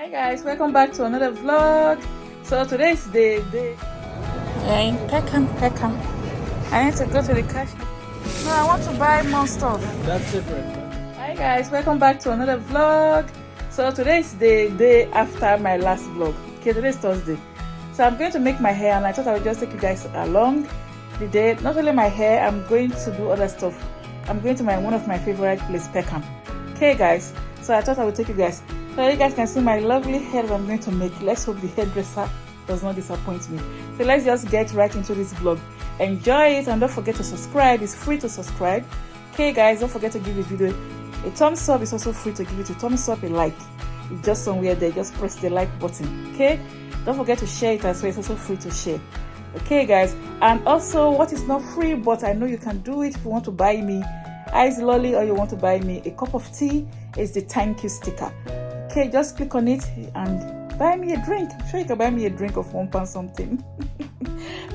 Hi guys, welcome back to another vlog. So today's the day. Yeah, Peckham. I need to go to the cash. No, I want to buy more stuff. That's different. Hi guys, welcome back to another vlog. So today's the day after my last vlog. Okay, today's Thursday. So I'm going to make my hair and I thought I would just take you guys along the day. Not only my hair, I'm going to do other stuff. I'm going to one of my favorite place, Peckham. Okay guys, so I thought I would take you guys. So you guys can see my lovely hair that I'm going to make. Let's hope the hairdresser does not disappoint me. So let's just get right into this vlog. Enjoy it and don't forget to subscribe. It's free to subscribe. Okay guys, don't forget to give this video a thumbs up. It's also free to give it a thumbs up, a like. It's just somewhere there. Just press the like button. Okay, don't forget to share it as well. It's also free to share. Okay guys, and also what is not free but I know you can do it if you want to buy me ice lolly or you want to buy me a cup of tea, is the thank you sticker. Okay, just click on it and buy me a drink. I'm sure you can buy me a drink of £1 something.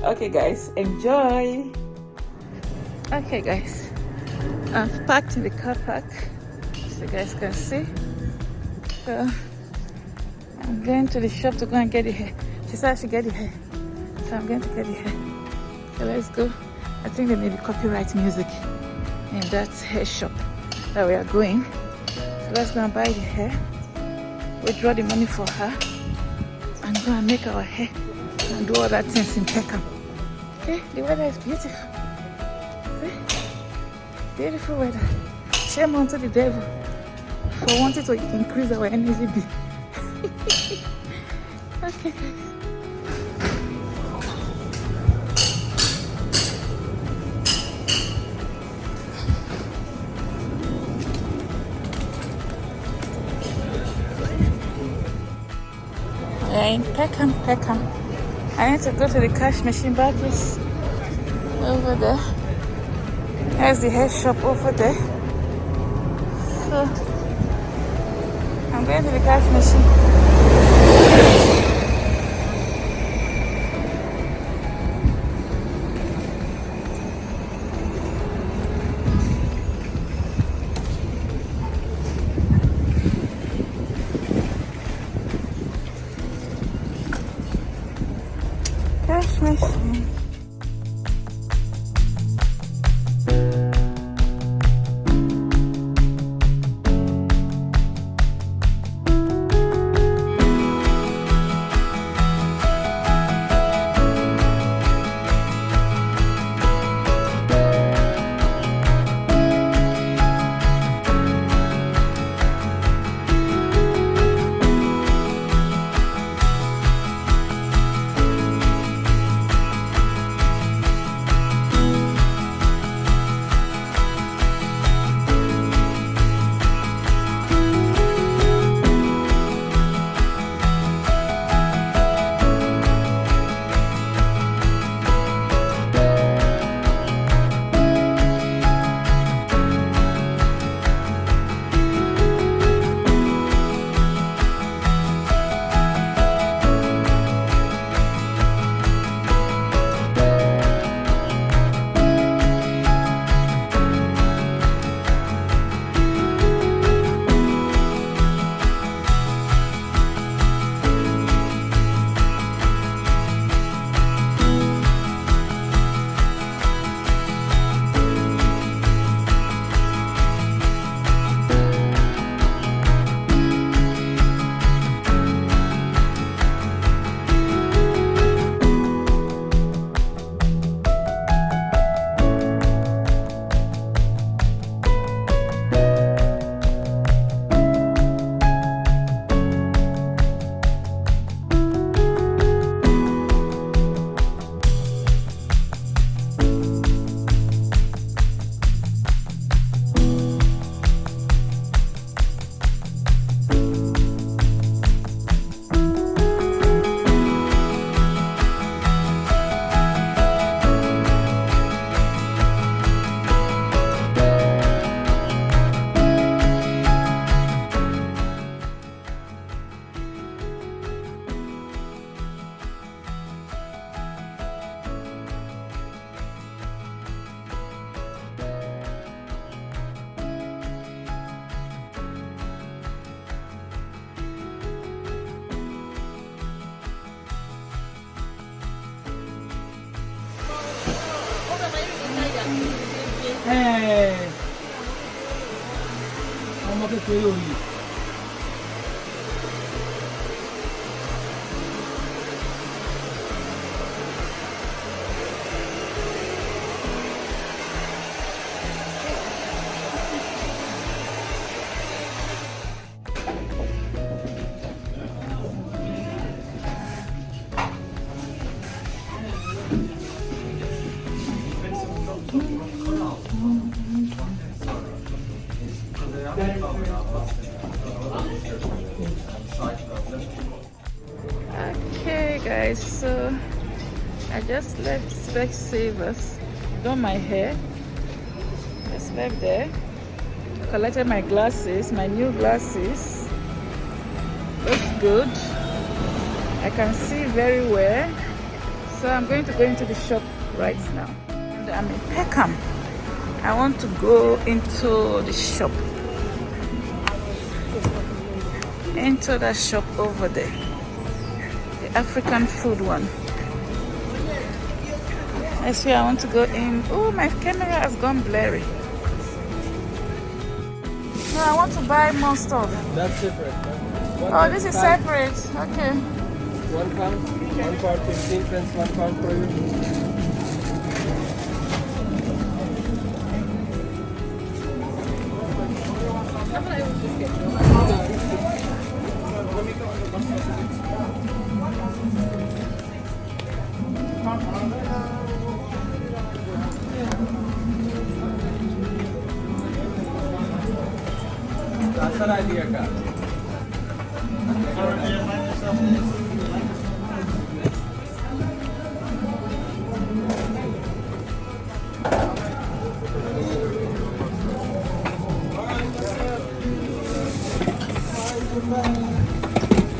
Okay guys, enjoy. Okay guys, I've parked in the car park so you guys can see. So I'm going to the shop to go and get the hair. She said I should get the hair, so I'm going to get the hair. So let's go. I think there may be copyright music in that hair shop that we are going. So let's go and buy the hair. Withdraw the money for her and go and make our hair and do all that things in Peckham. Okay, the weather is beautiful. See? Beautiful weather. Shame unto the devil for wanting to increase our energy bill. Okay guys. In Peckham. I need to go to the cash machine back is over there. There's the hair shop over there. So I'm going to the cash machine. Cash machine. Hey. Ọmọ kékeré òní. Okay guys, so I just left Specsavers, done my hair, just left there, collected my glasses, my new glasses. Looks good, I can see very well, so I'm going to go into the shop right now. And I'm in Peckham. I want to go into the shop, into that shop over there, the African food one. I see I want to go in. Oh, my camera has gone blurry. No, I want to buy more stuff. That's separate. Oh, this is separate. Okay. £1, £1 15 pence, £1 for you. That's an idea, guys.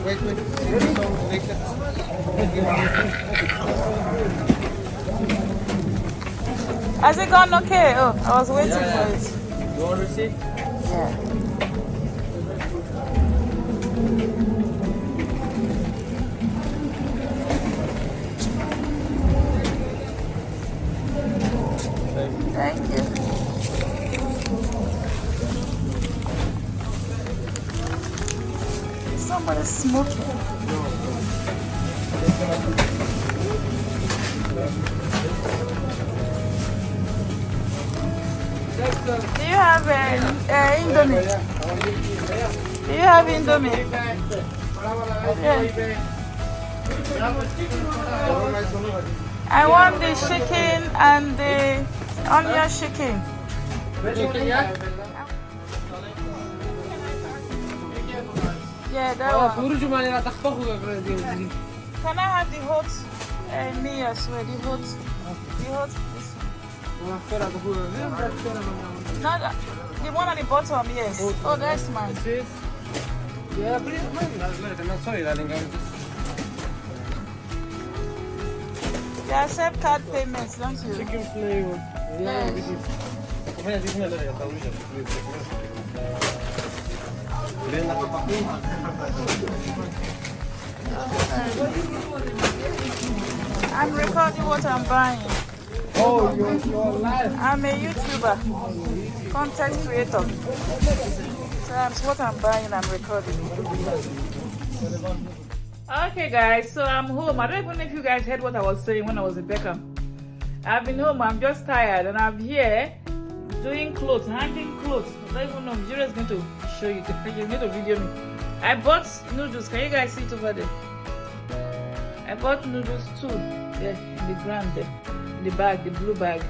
Wait. Has it gone okay? Oh, I was waiting for it. You want receipt? Yeah. Thank you. Somebody's smoking. Do you have Indomie? Do you have Indomie? Yeah. I want the chicken and the onion chicken. Yeah, that one. Can I have the hot me as well? The hot, this one. Not the one at the bottom, yes. Oh, that's mine. Yeah, please. I'm sorry, darling. You accept card payments, don't you? Chicken flavor. Yes. I'm recording what I'm buying. Oh, you're live. I'm a YouTuber, content creator. So that's what I'm buying, I'm recording. Okay guys, so I'm home. I don't even know if you guys heard what I was saying when I was in Peckham. I've been home, I'm just tired, and I'm here doing clothes, hanging clothes. I don't even know, Vijay is going to show you, you're going to video me. I bought noodles, can you guys see it over there? I bought noodles too, there, in the ground there, in the bag, the blue bag.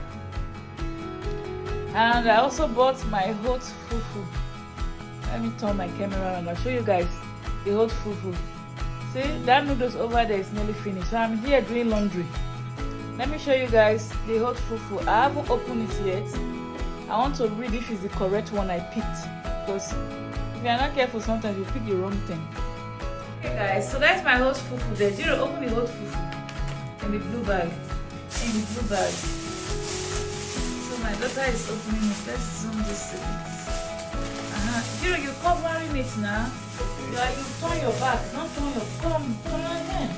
And I also bought my hot fufu. Let me turn my camera around, I'll show you guys the hot fufu. See, that noodles over there is nearly finished. So I'm here doing laundry. Let me show you guys the hot fufu. I haven't opened it yet. I want to read if it's the correct one I picked. Because if you're not careful, sometimes you pick the wrong thing. Okay guys, so that's my hot fufu there. Jiro, open the hot fufu in the blue bag. In the blue bag. So my daughter is opening it. Let's zoom this a bit. Jiro, you're covering it now. You turn your back, not turn your thumb, turn your hand.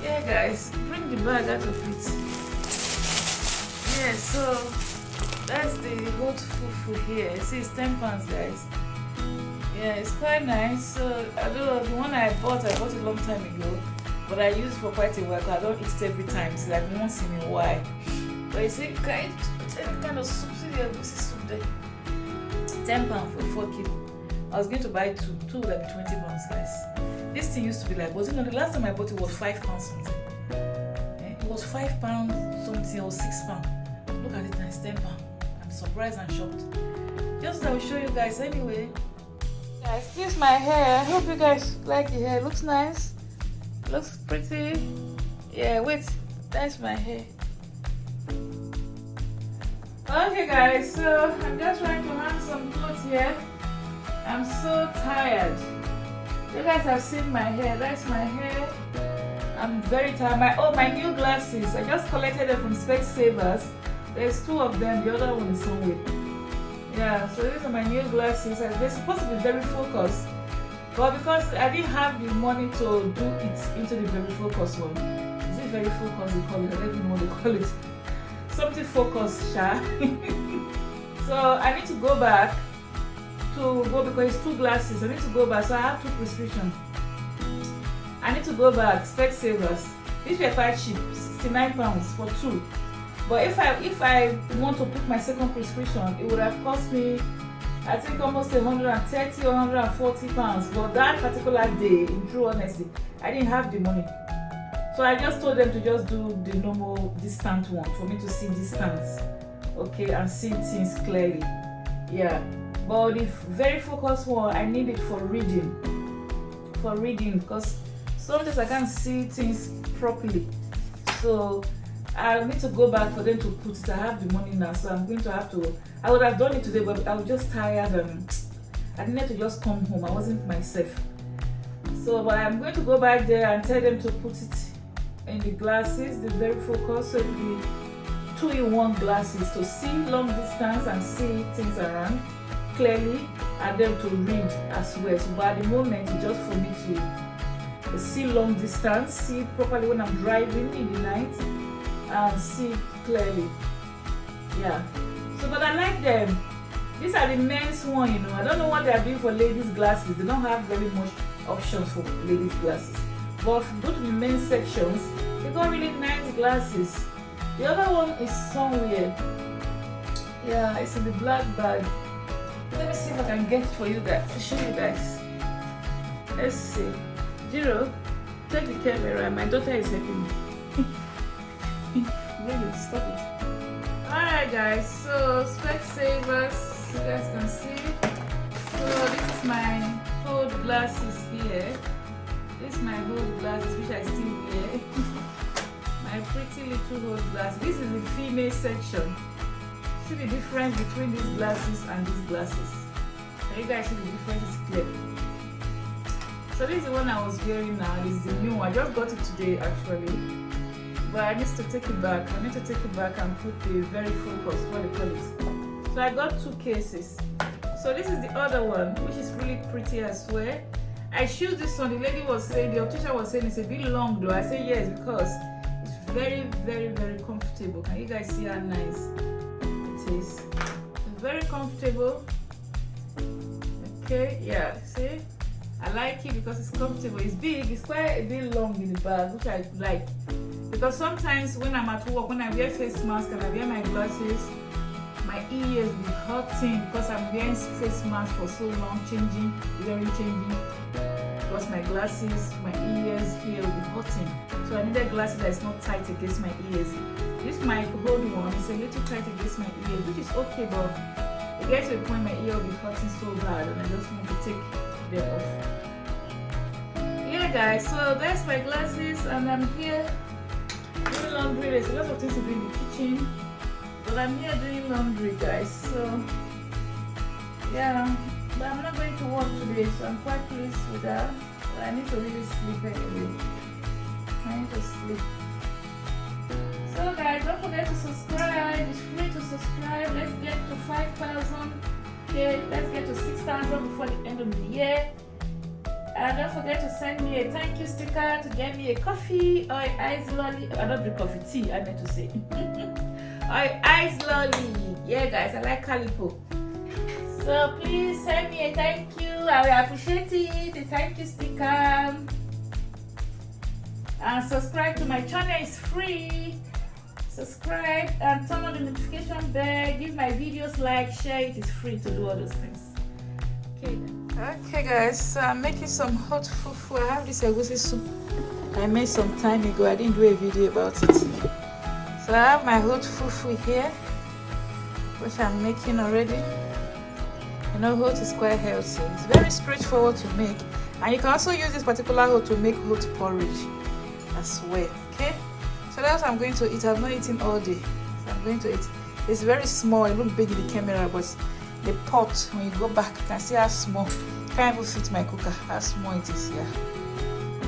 Yeah guys, bring the bag out of it. Yeah, so that's the hot fufu here. See, it's 10 pounds, guys. Yeah, it's quite nice. So I don't know, the one I bought a long time ago, but I use it for quite a while because I don't eat it every time. It's like once in a while. But you see, kind of soup. See the egusi soup there. 10 pounds for 4 kilo. I was going to buy two would have 20 pounds, guys. This thing used to be like, was it not the last time I bought it was 5 pounds something? It was 5 pounds something or 6 pounds. Look at it now, it's 10 pounds. I'm surprised and shocked. Just I will show you guys anyway. Guys, this is my hair. I hope you guys like the hair. It looks nice. It looks pretty. Yeah, wait. That's my hair. Okay guys, so I'm just trying to hang some clothes here. I'm so tired. You guys have seen my hair. That's my hair. I'm very tired. My new glasses. I just collected them from SOPHIA'S. There's 2 of them. The other one is somewhere. Yeah, so these are my new glasses. They're supposed to be very focused, but because I didn't have the money to do it into the very focused one. Is it very focused? They call it. I don't even know what they call it. Something focused, sha. So I need to go back because it's 2 glasses. I need to go back. So I have 2 prescriptions. I need to go back. SOPHIA'S. These were quite cheap, 69 pounds for 2. But if I want to put my second prescription, it would have cost me, I think, almost 130 or 140 pounds. But that particular day, in true honesty, I didn't have the money. So I just told them to just do the normal distant one for me to see distance, okay, and see things clearly. Yeah, but the very focused one, I need it for reading. Because sometimes I can't see things properly. So I need to go back for them to put it. I have the money now, so I'm going to have to. I would have done it today, but I was just tired and I needed to just come home. I wasn't myself. So, but I'm going to go back there and tell them to put it in the glasses, the very focus, so it will be 2-in-1 glasses to see long distance and see things around clearly, and then to read as well. So, but at the moment, it's just for me to see long distance, see properly when I'm driving in the night, and see clearly. Yeah. So, but I like them. These are the men's one, you know. I don't know what they are doing for ladies' glasses. They don't have very much options for ladies' glasses. But if you go to the men's sections, they got really nice glasses. The other one is somewhere. Yeah, it's in the black bag. Let me see if I can get it for you guys, to show you guys. Let's see. Jiro, take the camera. My daughter is helping me. Really, stop it. Alright guys, so SOPHIA'S, you guys can see. So this is my whole glasses here. This is my whole glasses which I still wear. My pretty little whole glass. This is the female section. See the difference between these glasses and these glasses. Can you guys see the difference is clear? So this is the one I was wearing now. This is the new one. I just got it today actually. But I need to take it back. I need to take it back and put the very focus, what they call it. So I got 2 cases. So this is the other one, which is really pretty as well. I choose this one. The lady was saying, the optician was saying it's a bit long though. I say yes because it's very, very, very comfortable. Can you guys see how nice it is? It's very comfortable. Okay, yeah, see? I like it because it's comfortable. It's big, it's quite a bit long in the bag, which I like. Because sometimes when I'm at work, when I wear face mask and I wear my glasses, my ears will be hurting because I'm wearing face mask for so long, changing. Because my glasses, my ears here will be hurting. So I needed glasses that is not tight against my ears. This my whole one is a little tight against my ears, which is okay, but it gets to a point my ear will be hurting so bad and I just want to take them off. Yeah guys, so that's my glasses and I'm here doing laundry. There's a lot of things to do in the kitchen, but I'm here doing laundry guys. So yeah, but I'm not going to work today, so I'm quite pleased with that. But I need to really sleep anyway. I need to sleep. So guys, don't forget to subscribe. It's free to subscribe. Let's get to 5,000. Okay, let's get to 6,000 before the end of the year. And don't forget to send me a thank you sticker to get me a coffee or an ice lolly. I don't drink coffee, tea, I meant to say. Ice lolly. Yeah, guys, I like calipo. So please send me a thank you. I will appreciate it. A thank you sticker. And subscribe to my channel. It's free. Subscribe and turn on the notification bell. Give my videos like, share it. It's free to do all those things. Okay guys, so I'm making some hot fufu. I have this egusi soup I made some time ago. I didn't do a video about it. So I have my hot fufu here, which I'm making already. You know, hot is quite healthy. It's very straightforward to make, and you can also use this particular hot to make hot porridge as well. Okay, so that's what I'm going to eat. I've not eaten all day, so I'm going to eat. It's very small. It looks big in the camera, but the pot, when you go back, you can see how small. Can't even fit my cooker, how small it is here.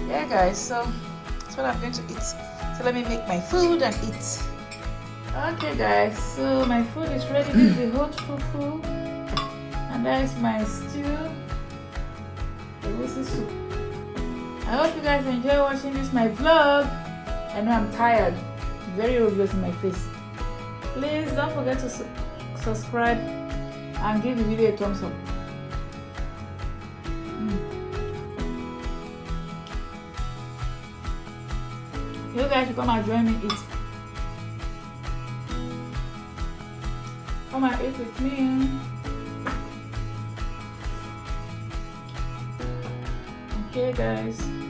Yeah guys, so that's what I'm going to eat. So let me make my food and eat. Okay guys, so my food is ready. This is the hot fufu, and that is my stew. This is soup. I hope you guys enjoy watching this my vlog. I know I'm tired, very obvious in my face. Please don't forget to subscribe and give the video a thumbs up. You guys should come and join me eat. Come and eat with me. Okay guys.